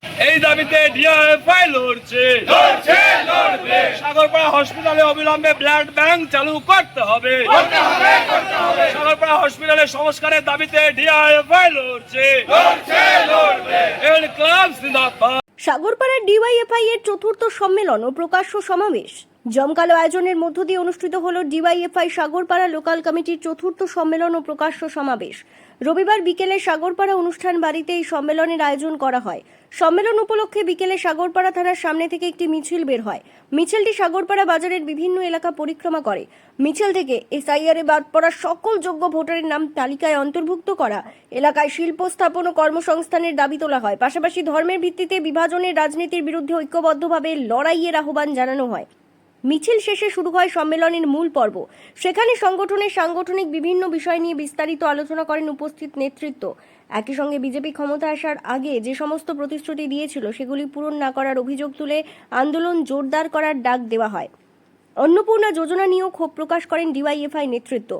এই দাবিতে ডিআইএফআই লড়ছে। সাগরপাড়া হসপিটালে অবিলম্বে ব্লাড ব্যাংক চালু করতে হবে। সাগরপাড়া হসপিটালের সংস্কারের দাবিতে ডিআইএফআই লড়ছে। ক্লাব জিন্দাবাদ। সাগরপাড়ার ডিওয়াইএফআই এর চতুর্থ সম্মেলন ও প্রকাশ্য সমাবেশ জমকালো আয়োজনের মধ্য দিয়ে অনুষ্ঠিত হল ডিওয়াইএফআই সাগরপাড়া লোকাল কমিটির চতুর্থ সম্মেলন ও প্রকাশ্য সমাবেশ। রবিবার বিকেলে সাগরপাড়া অনুষ্ঠান বাড়িতে এই সম্মেলনের আয়োজন করা হয়। সম্মেলন উপলক্ষে বিকেলে সাগরপাড়া থানার সামনে থেকে একটি মিছিল বের হয়। মিছিলটি সাগরপাড়া বাজারের বিভিন্ন এলাকা পরিক্রমা করে। মিছিল থেকে এসআইআরে বাদ পড়া সকল যোগ্য ভোটারের নাম তালিকায় অন্তর্ভুক্ত করা, এলাকায় শিল্প স্থাপন ও কর্মসংস্থানের দাবি তোলা হয়। পাশাপাশি ধর্মের ভিত্তিতে বিভাজনের রাজনীতির বিরুদ্ধে ঐক্যবদ্ধভাবে লড়াইয়ের আহ্বান জানানো হয়। মিছিল শেষে শুরু হয় সম্মেলনের মূল পর্ব। সেখানে সংগঠনের সাংগঠনিক বিভিন্ন বিষয় নিয়ে বিস্তারিত আলোচনা করেন উপস্থিত নেতৃত্ব। একই সঙ্গে বিজেপি ক্ষমতা আসার আগে যে সমস্ত প্রতিশ্রুতি দিয়েছিল সেগুলি পূরণ না করার অভিযোগ তুলে আন্দোলন জোরদার করার ডাক দেওয়া হয়। অন্নপূর্ণা যোজনা নিয়েও ক্ষোভ প্রকাশ করেন ডিওয়াইএফআই নেতৃত্ব।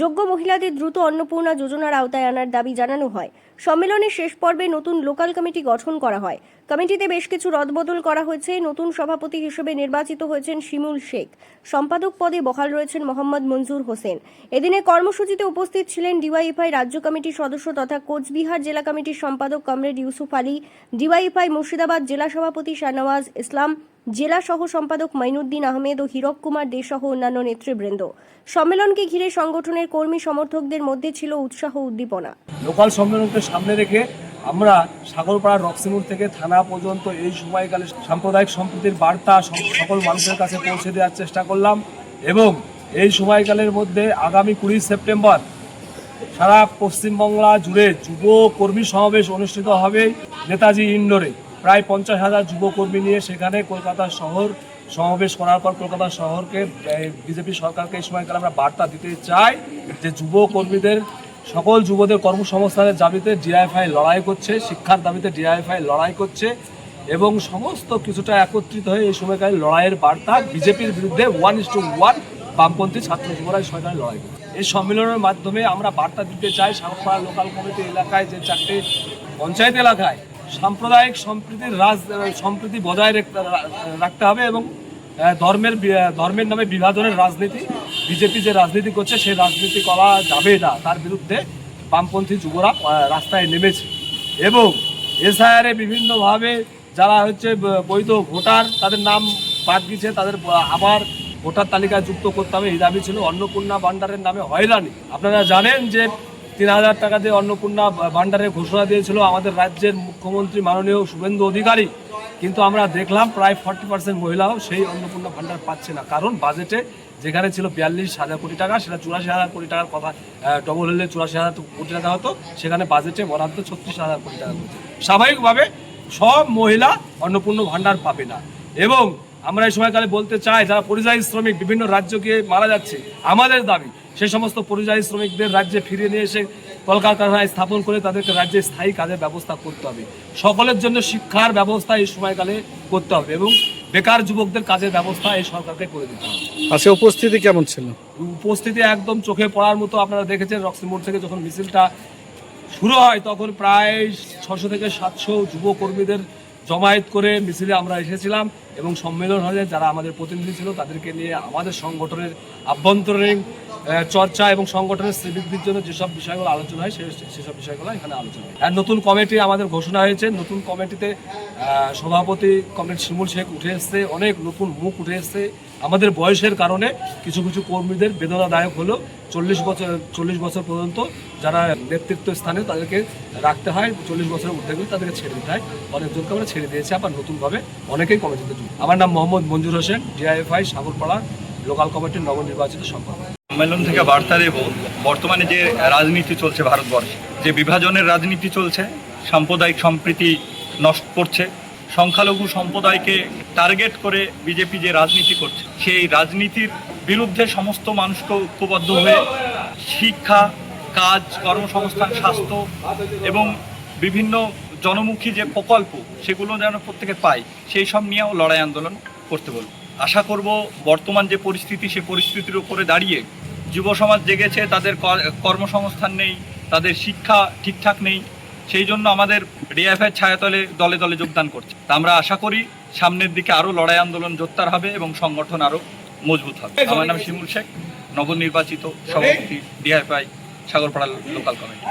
যোগ্য মহিলাদের দ্রুত অন্নপূর্ণা যোজনার আওতায় আনার দাবি জানানো হয়। সম্মেলনের শেষ পর্বে নতুন লোকাল কমিটি গঠন করা হয়। কমিটিতে বেশ কিছু রদবদল করা হয়েছে। নতুন সভাপতি হিসেবে নির্বাচিত হয়েছেন শিমুল শেখ। সম্পাদক পদে বহাল রয়েছেন মোহাম্মদ মঞ্জুর হোসেন। এদিনে কর্মসূচিতে উপস্থিত ছিলেন ডিওয়াইএফআই রাজ্য কমিটির সদস্য তথা কোচবিহার জেলা কমিটির সম্পাদক কমরেড ইউসুফ আলী, ডিওয়াইএফআই মুর্শিদাবাদ জেলা সভাপতি শাহনওয়াজ ইসলাম, জেলা সহ সম্পাদক মাইনুদ্দিন আহমেদ ও হীরক কুমার দে সহ অন্যান্য নেতৃবৃন্দ। সম্মেলনকে ঘিরে সংগঠনের কর্মী সমর্থকদের মধ্যে ছিল উৎসাহ উদ্দীপনা। লোকাল সম্মেলনকে সামনে রেখে আমরা সাগরপাড়া রক্সিমুর থেকে থানা পর্যন্ত এই সময়কালে সাম্প্রদায়িক সম্প্রীতির বার্তা সকল মানুষের কাছে পৌঁছে দেওয়ার চেষ্টা করলাম এবং এই সময়কালের মধ্যে আগামী 20 সেপ্টেম্বর সারা পশ্চিমবাংলা জুড়ে যুব কর্মী সমাবেশ অনুষ্ঠিত হবে নেতাজি ইন্ডোরে। প্রায় 50,000 যুবকর্মী নিয়ে সেখানে কলকাতা শহর সমাবেশ করার পর কলকাতা শহরকে বিজেপি সরকারকে এই সময়কালে আমরা বার্তা দিতে চাই যে যুবকর্মীদের সকল যুবদের কর্মসংস্থানের দাবিতে ডিআইএফআই লড়াই করছে, শিক্ষার দাবিতে ডিআইএফআই লড়াই করছে এবং সমস্ত কিছুটা একত্রিত হয়ে এই সময়কালে লড়াইয়ের বার্তা বিজেপির বিরুদ্ধে 1:1 বামপন্থী ছাত্র যুবরা এই সময়কালে লড়াই করছে। এই সম্মেলনের মাধ্যমে আমরা বার্তা দিতে চাই সাগরপাড়া লোকাল কমিটি এলাকায় যে 4টে পঞ্চায়েত এলাকায় সাম্প্রদায়িক সম্প্রীতি বজায় রাখতে হবে এবং ধর্মের নামে বিভাজনের রাজনীতি বিজেপি যে রাজনীতি করছে সেই রাজনীতি করা যাবে না, তার বিরুদ্ধে বামপন্থী যুবরা রাস্তায় নেমেছে এবং এসআইআরে বিভিন্নভাবে যারা বৈধ ভোটার তাদের নাম বাদ দিয়েছে তাদের আবার ভোটার তালিকায় যুক্ত করতে হবে, এই দাবি ছিল। অন্নপূর্ণা ভান্ডারের নামে হয়রানি, আপনারা জানেন যে 3,000 টাকা দিয়ে অন্নপূর্ণা ভান্ডারের ঘোষণা দিয়েছিল আমাদের রাজ্যের মুখ্যমন্ত্রী মাননীয় শুভেন্দু অধিকারী, কিন্তু আমরা দেখলাম প্রায় 40% মহিলাও সেই অন্নপূর্ণা ভান্ডার পাচ্ছে না। কারণ বাজেটে যেখানে ছিল 42,000 কোটি টাকা সেটা 84,000 কোটি টাকার কথা ডবল হলে 84,000 কোটি টাকা হতো, সেখানে বাজেটে বরাদ্দ 36,000 কোটি টাকা হচ্ছে। স্বাভাবিকভাবে সব মহিলা অন্নপূর্ণা ভান্ডার পাবে না এবং আমরা এই সময়কালে বলতে চাই যারা পরিযায়ী শ্রমিক বিভিন্ন রাজ্য গিয়ে মারা যাচ্ছে, আমাদের দাবি সেই সমস্ত পরিযায়ী শ্রমিকদের রাজ্যে ফিরিয়ে নিয়ে এসে কলকারখানায় স্থাপন করে তাদেরকে রাজ্যে স্থায়ী কাজের ব্যবস্থা করতে হবে। সকলের জন্য শিক্ষার ব্যবস্থা এই সময়কালে করতে হবে এবং বেকার যুবকদের কাজের ব্যবস্থা এই সরকারকে করে দিতে হবে। আচ্ছা, উপস্থিতি কেমন ছিল? উপস্থিতি একদম চোখে পড়ার মতো। আপনারা দেখেছেন রক্সিমোড় থেকে যখন মিছিলটা শুরু হয় তখন প্রায় 600 থেকে 700 যুবকর্মীদের জমায়েত করে মিছিলে আমরা এসেছিলাম এবং সম্মেলন হলে যারা আমাদের প্রতিনিধি ছিল তাদেরকে নিয়ে আমাদের সংগঠনের আভ্যন্তরীণ চর্চা এবং সংগঠনের শ্রীবৃদ্ধির জন্য যেসব বিষয়গুলো আলোচনা হয় সেসব বিষয়গুলো এখানে আলোচনা হয়। আর নতুন কমিটি আমাদের ঘোষণা হয়েছে। নতুন কমিটিতে সভাপতি কমরেড শিমুল শেখ উঠে এসছে, অনেক নতুন মুখ উঠে এসছে। আমাদের বয়সের কারণে কিছু কিছু কর্মীদের বেদনাদায়ক হলো 40 বছর পর্যন্ত যারা নেতৃত্ব স্থানে তাদেরকে রাখতে হয়, 40 বছরের উঠে গেলে তাদেরকে ছেড়ে দিতে হয়। অনেকজনকে আমরা ছেড়ে দিয়েছি, আবার নতুনভাবে অনেকেই কমিটিতে যুক্ত। আমার নাম মোহাম্মদ মঞ্জুর হোসেন, ডিআইএফআই সাগরপাড়া লোকাল কমিটির নবনির্বাচিত সম্পাদক। সম্মেলন থেকে বার্তা দেব, বর্তমানে যে রাজনীতি চলছে ভারতবর্ষে, যে বিভাজনের রাজনীতি চলছে, সাম্প্রদায়িক সম্প্রীতি নষ্ট করছে, সংখ্যালঘু সম্প্রদায়কে টার্গেট করে বিজেপি যে রাজনীতি করছে সেই রাজনীতির বিরুদ্ধে সমস্ত মানুষকে ঐক্যবদ্ধ হয়ে শিক্ষা, কাজ, কর্মসংস্থান, স্বাস্থ্য এবং বিভিন্ন জনমুখী যে প্রকল্প সেগুলো যেন প্রত্যেকে পায় সেই সব নিয়েও লড়াই আন্দোলন করতে বলব। আশা করব বর্তমান যে পরিস্থিতি সে পরিস্থিতির উপরে দাঁড়িয়ে যুব সমাজ জেগেছে, তাদের কর্মসংস্থান নেই, তাদের শিক্ষা ঠিকঠাক নেই, সেই জন্য আমাদের ডিএফআই ছায়াতলে দলে দলে যোগদান করছে। তা আমরা আশা করি সামনের দিকে আরো লড়াই আন্দোলন জোরদার হবে এবং সংগঠন আরো মজবুত হবে। আমার নাম শিমুল শেখ, নবনির্বাচিত সভাপতি ডিএফআই সাগরপাড়া লোকাল কমিটি।